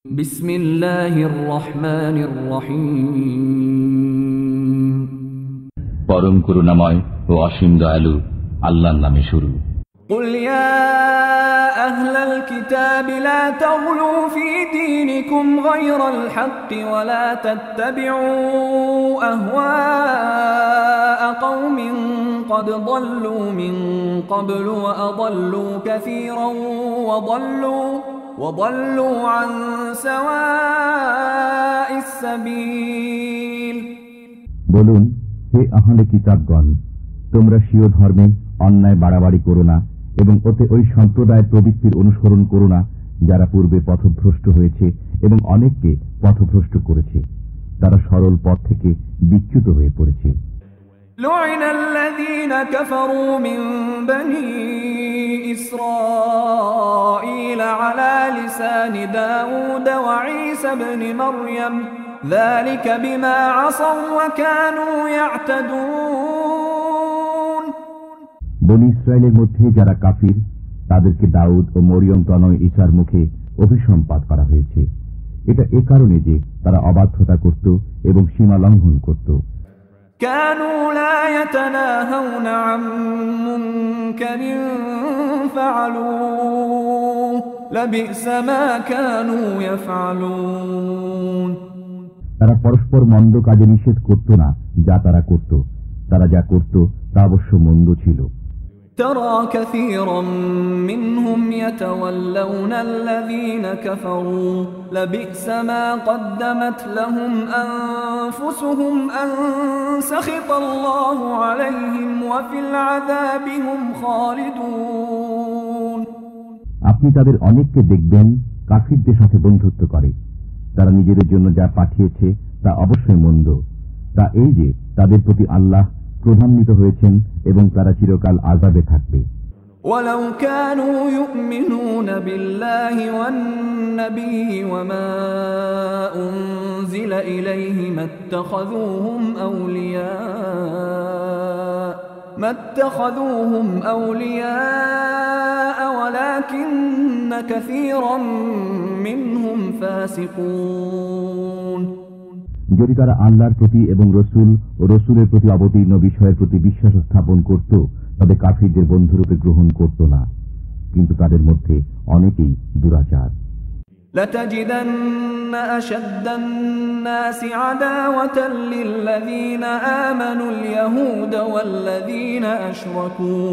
বিসমিল্লাহির রহমানির রহিম। পরম করুণাময় ও অসীম দয়ালু আল্লাহর নামে শুরু। কুল ইয়া আহলাল কিতাবি লা তাগলু ফী দীনিকুম গায়রাল হাক্কি ওয়া লা তাত্তাবিউ আহওয়া কওমিন ক্বাদ যাল্লু মিন ক্বাবলু ওয়া আযাল্লু কাসীরান وضلوا عن سواء السبيل। বলুন, হে আহলে কিতাবগণ, তোমরা স্বীয় ধর্মে অন্যায় বাড়াবাড়ি করো না এবং ওতে ওই সম্প্রদায়ের প্রবৃত্তির অনুসরণ করো না যারা পূর্বে পথভ্রষ্ট হয়েছে এবং অনেককে পথভ্রষ্ট করেছে। তারা সরল পথ থেকে বিচ্যুত হয়ে পড়েছে। لعن الذين كفروا من بني إسرائيل على لسان داود وعيسى بن مريم ذلك بما عصوا وكانوا يعتدون। বনী ইসরায়েলের মধ্যে যারা কাফির তাদেরকে দাউদ ও মরিয়ম তনয় ঈসার মুখে অভিসম্পাত করা হয়েছে। এটা এ কারণে যে তারা অবাধ্যতা করত এবং সীমা লঙ্ঘন করত। كانوا لا يتناهون عن منكر فعلوه لبئس ما كانوا يفعلون। তারা পরস্পর মন্দ কাজে নিষেধ করত না যা তারা করত। তারা যা করত তা অবশ্য মন্দ ছিল। ترى كثيرا منهم يتولون الذين كفروا لبئس ما قدمت لهم أنفسهم أن سخط الله عليهم وفي العذاب هم خالدون। আপনি তাদের অনেককে দেখবেন কাফিরদের সাথে বন্ধুত্ব করে। তারা নিজেদের জন্য যা পাঠিয়েছে তা অবশ্যই মন্দ। তা এই যে তাদের প্রতি আল্লাহ ক্রোধান্বিত হয়েছেন এবং তারা চিরকাল আযাবে থাকবে। ولو كانوا يؤمنون بالله والنبي وما أنزل إليه ما اتخذوهم أولياء ولكن كثيرا منهم فاسقون। যদি তারা আল্লাহর প্রতি এবং রসুল ও রসুলের প্রতি অবতীর্ণ বিষয়ের প্রতি বিশ্বাস স্থাপন করত তবে কাফিরদের বন্ধুরূপে গ্রহণ করত না, কিন্তু তাদের মধ্যে অনেকেই দুরাচার। لتجدن أشد الناس عداوة للذين آمنوا اليهود والذين أشركوا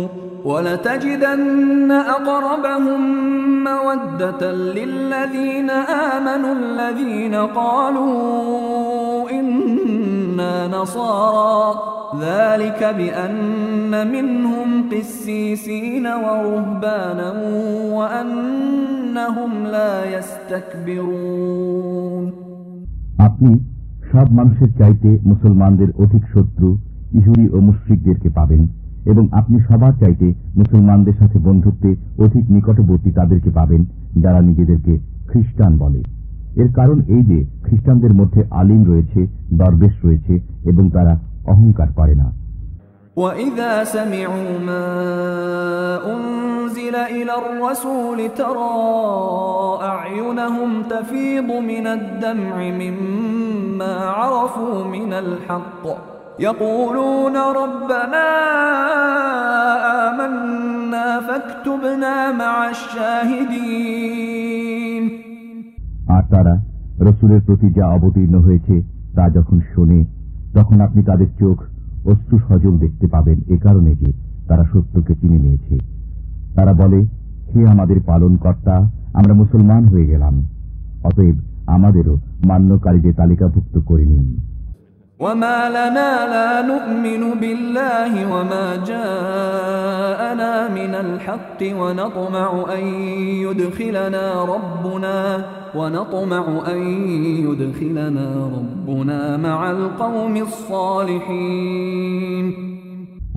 ولتجدن أقربهم مودة للذين آمنوا الذين قالوا إنا نصارى ذلك بأن منهم قسيسين ورهبانا وأنهم لا يستكبرون। আপনি সব মানুষের চাইতে মুসলমানদের অধিক শত্রু ইহুদি ও মুশরিকদেরকে পাবেন এবং আপনি সবার চাইতে মুসলমানদের সাথে বন্ধুত্বে অধিক নিকটবর্তী তাদেরকে পাবেন যারা নিজেদেরকে খ্রিস্টান বলে। এর কারণ এই যে খ্রিস্টানদের মধ্যে আলিম রয়েছে, দরবেশ রয়েছে এবং তারা অহংকার করে না। وَإِذَا سَمِعُوا مَا أُنزِلَ إِلَى الرَّسُولِ تَرَى أَعْيُنَهُمْ تَفِيضُ مِنَ الدَّمْعِ مِمَّا عَرَفُوا مِنَ الْحَقِّ يَقُولُونَ رَبَّنَا آمَنَّا فَاكْتُبْنَا مَعَ الشَّاهِدِينَ। আর তারা রসুলের প্রতি যা অবতীর্ণ হয়েছে তা যখন শোনে তখন আপনি তাদের চোখ অশ্রু সজল দেখতে পাবেন, এ কারণে যে তারা সত্যকে চিনে নিয়েছে। তারা বলে, হে আমাদের পালন কর্তা, আমরা মুসলমান হয়ে গেলাম, অতএব আমাদেরও মান্যকারীদের তালিকাভুক্ত করে নিন। وما لنا لا نؤمن بالله وما جاءنا من الحق ونطمع أن يدخلنا ربنا مع القوم الصالحين।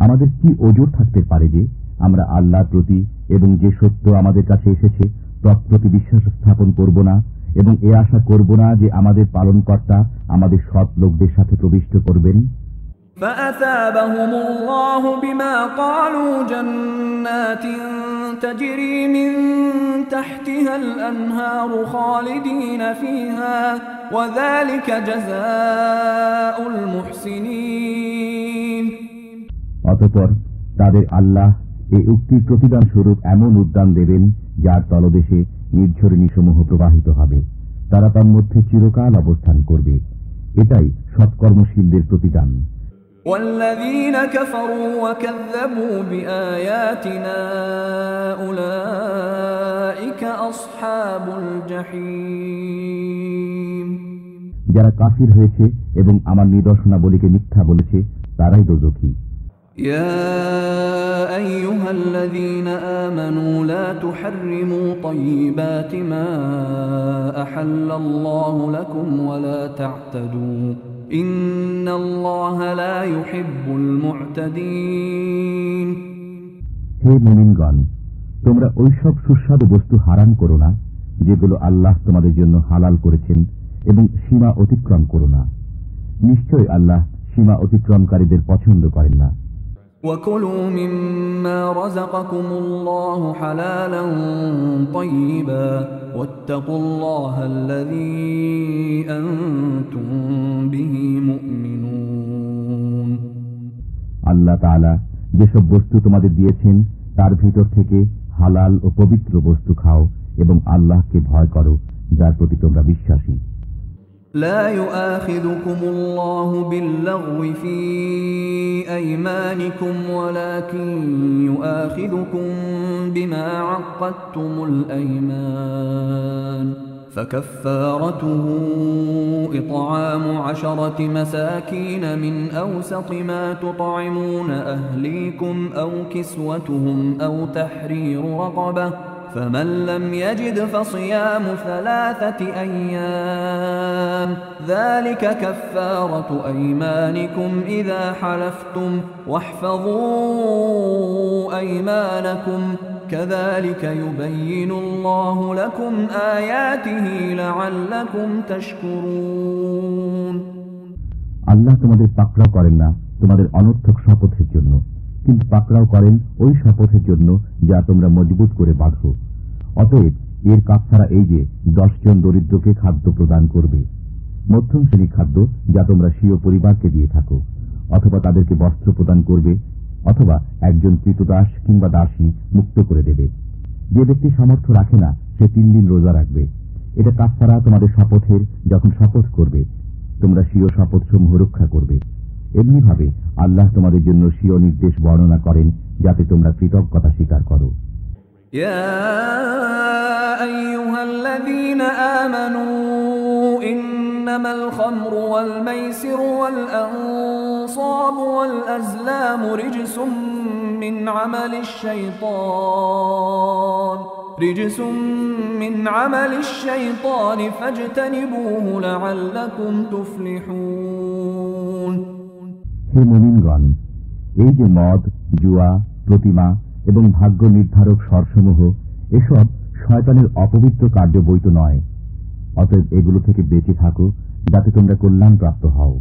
আমাদের কি ওজর থাকতে পারে যে আমরা আল্লাহর প্রতি এবং যে সত্য আমাদের কাছে এসেছে তৎপ্রতি বিশ্বাস স্থাপন করব না এবং এ আশা করব না যে আমাদের পালনকর্তা আমাদের সৎ লোকদের সাথে প্রবিষ্ট করবেন। فأثابهم الله بما قالوا جنات تجري من تحتها الأنهار خالدين فيها وذلك جزاء المحسنين অতঃপর তাদের আল্লাহ এই উক্তির প্রতিদান স্বরূপ এমন উদ্যান দেবেন যার তলদেশে নির্ঝরিণীসমূহ প্রবাহিত হবে, তারা তার মধ্যে চিরকাল অবস্থান করবে। এটাই সৎকর্মশীলদের প্রতিদান। والذين كفروا وكذبوا بآياتنا أولئك أصحاب الجحيم যারা কাফির হয়েছে এবং আমার নিদর্শনাবলীকে মিথ্যা বলেছে তারাই দোজখী। يا أيها الذين آمنوا لا تحرموا طيبات ما أحل الله لكم ولا تعتدوا إن الله لا يحب المعتدين হে মুমিনগণ, তোমরা ওইসব সুস্বাদু বস্তু হারাম করো না যেগুলো আল্লাহ তোমাদের জন্য হালাল করেছেন এবং সীমা অতিক্রম করো না। নিশ্চয় আল্লাহ সীমা অতিক্রমকারীদের পছন্দ করেন না। وكلوا مما رزقكم الله حلالا طيبا واتقوا الله الذي أنتم به مؤمنون আল্লাহ তাআলা যেসব বস্তু তোমাদের দিয়েছেন তার ভিতর থেকে হালাল ও পবিত্র বস্তু খাও এবং আল্লাহকে ভয় করো যার প্রতি তোমরা বিশ্বাসী। لا يؤاخذكم الله باللغو في أيمانكم ولكن يؤاخذكم بما عقدتم الأيمان فكفارته إطعام 10 مساكين من أوسط ما تطعمون أهليكم أو كسوتهم أو تحرير رقبة فمن لم يجد فصيام 3 أيام ذلك كفارة أيمانكم إذا حلفتم واحفظوا أيمانكم كذلك يبين الله لكم آياته لعلكم تشكرون আল্লাহ তোমাদের পাকড়াও করেন না তোমাদের অনর্থক শপথের জন্য, কিন্তু পাকড়াও করেন ওই শপথের জন্য যা তোমরা মজবুত করে বাঁধো। অতএব এর কাফারা এই যে 10 জন দরিদ্রকে খাদ্য প্রদান করবে, মধ্যম শ্রেণী খাদ্য যা তোমরা স্বীয় পরিবারকে দিয়ে থাকো, অথবা তাদেরকে বস্ত্র প্রদান করবে, অথবা একজন কৃতদাস কিংবা দাসী মুক্ত করে দেবে। যে ব্যক্তি সামর্থ্য রাখে না সে 3 দিন রোজা রাখবে। এটা কাফারা তোমাদের শপথের যখন শপথ করবে, তোমরা স্বীয় শপথসমূহ রক্ষা করবে। এমনিভাবে আল্লাহ তোমাদের জন্য স্বীয় নির্দেশ বর্ণনা করেন যাতে তোমরা কৃতজ্ঞতা স্বীকার করো। يا أيها الذين آمنوا إنما الخمر والميسر والأنصاب والأزلام رجس من عمل الشيطان فاجتنبوه لعلكم تفلحون হে মুমিনগণ, এই যে মদ, জুয়া, প্রতিমা এবং ভাগ্য নির্ধারক স্বরসমূহ, এসব শয়তানের অপবিত্র কার্য বৈত নয়। অতএব এগুলো থেকে বেঁচে থাকো যাতে তোমরা কল্যাণ প্রাপ্ত হও।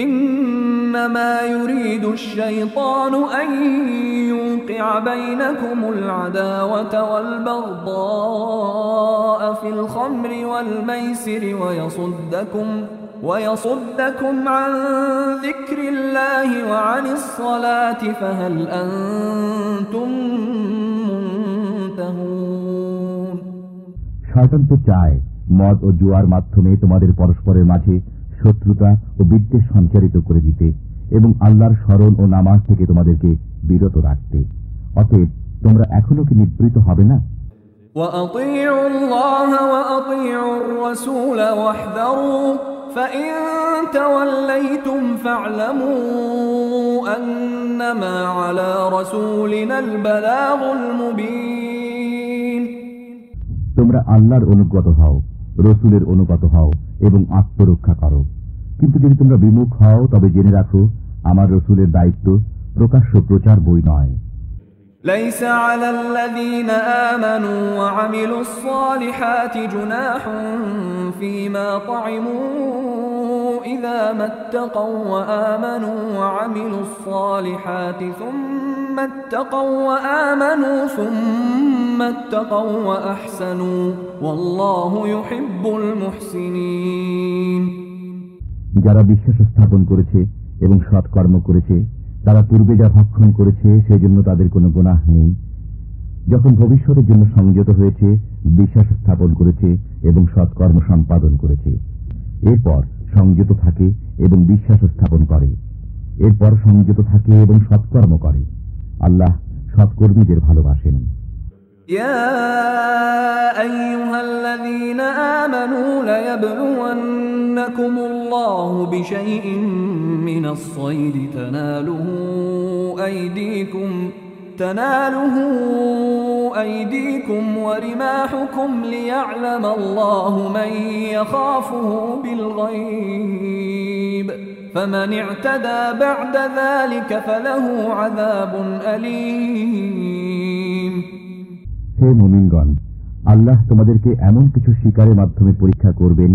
إنما يريد الشيطان أن يوقع بينكم العداوة والبغضاء في الخمر والميسر ويصدكم عن ذكر الله وعن الصلاة فهل أنتم منتهون শয়তান তো চায় মদ ও জুয়ার মাধ্যমে তোমাদের পরস্পরের মাঝে শত্রুতা ও বিদ্বেষ সঞ্চারিত করে দিতে এবং আল্লাহর স্মরণ ও নামাজ থেকে তোমাদেরকে বিরত রাখতে। অতএব তোমরা এখনো কি নিবৃত হবে না? وأطيعوا الله وأطيعوا الرسول واحذروا فإن توليتم فاعلموا أنما على رسولنا البلاغ المبين তোমরা আল্লাহর অনুগত হও, রসুলের অনুগত হও এবং আত্মরক্ষা করো। কিন্তু যদি তোমরা বিমুখ হও তবে জেনে রাখো আমার রসুলের দায়িত্ব প্রকাশ্য প্রচার বই নয়। ليس على الذين آمنوا وعملوا الصالحات جناح فيما طعموا إذا ما اتقوا وآمنوا وعملوا الصالحات ثم ثم اتقوا وآمنوا ثم اتقوا وأحسنوا والله يحب المحسنين। যারা বিশ্বাস স্থাপন করেছে এবং সৎকর্ম করেছে তারা পূর্বে যা ভক্ষণ করেছে সেই জন্য তাদের কোনো গুনাহ নেই। যখন ভবিষ্যতের জন্য সংযত হয়েছে, বিশ্বাস স্থাপন করেছে এবং সৎকর্ম সম্পাদন করেছে, এরপর সংযত থাকে এবং বিশ্বাস স্থাপন করে, এরপর সংযত থাকে এবং সৎকর্ম করে, আল্লাহ সৎকর্মীদের ভালোবাসেন। يا أيها الذين آمنوا ليبلونكم الله بشيء من الصيد تناله أيديكم ورماحكم ليعلم الله من يخافه بالغيب فمن اعتدى بعد ذلك فله عذاب أليم। হে মুমিনগণ, আল্লাহ তোমাদেরকে এমন কিছু শিকারের মাধ্যমে পরীক্ষা করবেন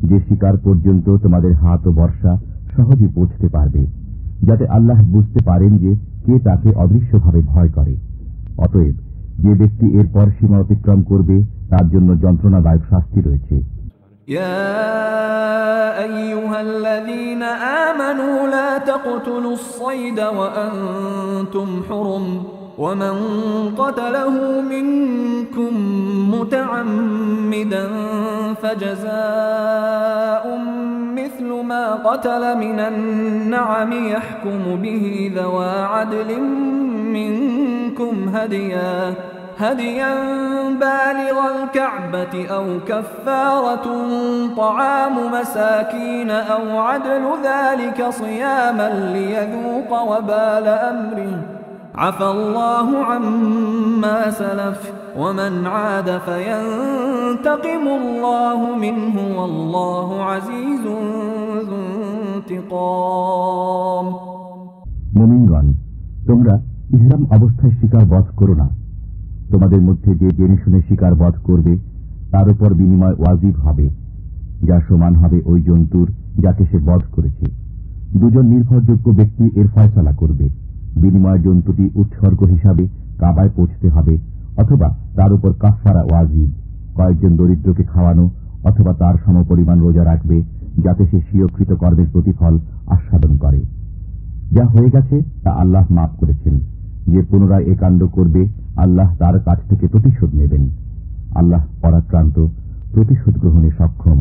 যে শিকার পর্যন্ত তোমাদের হাত ও বর্ষা সহজে পৌঁছতে পারবে, যাতে আল্লাহ বুঝতে পারেন যে কে তাকে অদৃশ্যভাবে ভয় করে। অতএব যে ব্যক্তি এরপর সীমা অতিক্রম করবে তার জন্য যন্ত্রণাদায়ক শাস্তি রয়েছে। يا أيها الذين آمنوا لا تقتلوا الصيد وأنتم حرم ومن قتله منكم متعمدا فجزاء مثل ما قتل من النعم يحكم به ذوى عدل منكم هديا بالغ الكعبة أو كفارة طعام مساكين أو عدل ذلك صياما ليذوق وبال أمره عفى الله عما سلف ومن عاد فينتقم الله منه والله عزيز ذو انتقام। মুমিনগণ, তোমরা ইহরাম অবস্থায় শিকার বধ করো না। তোমাদের মধ্যে যে জেনে শুনে শিকার বধ করবে তার উপর বিনিময় ওয়াজিব হবে, যা সমান হবে ওই জন্তুর যাকে সে বধ করেছে। দুজন নির্ভরযোগ্য ব্যক্তি এর ফয়সালা করবে। বিনিময় জন্তুটি উৎসর্গ হিসাবে কাবায় পৌঁছতে হবে, অথবা তার উপর কাফফারা ওয়াজিব, কয়েকজন দরিদ্রকে খাওয়ানো অথবা তার সমপরিমাণ রোজা রাখবে, যাতে সে স্বীয়কৃত কর্মের প্রতিফল আস্বাদন করে। যা হয়ে গেছে তা আল্লাহ মাফ করেছেন। যে পুনরায় এ কাণ্ড করবে আল্লাহ তার কাছ থেকে প্রতিশোধ নেবেন। আল্লাহ পরাক্রান্ত, প্রতিশোধ গ্রহণে সক্ষম।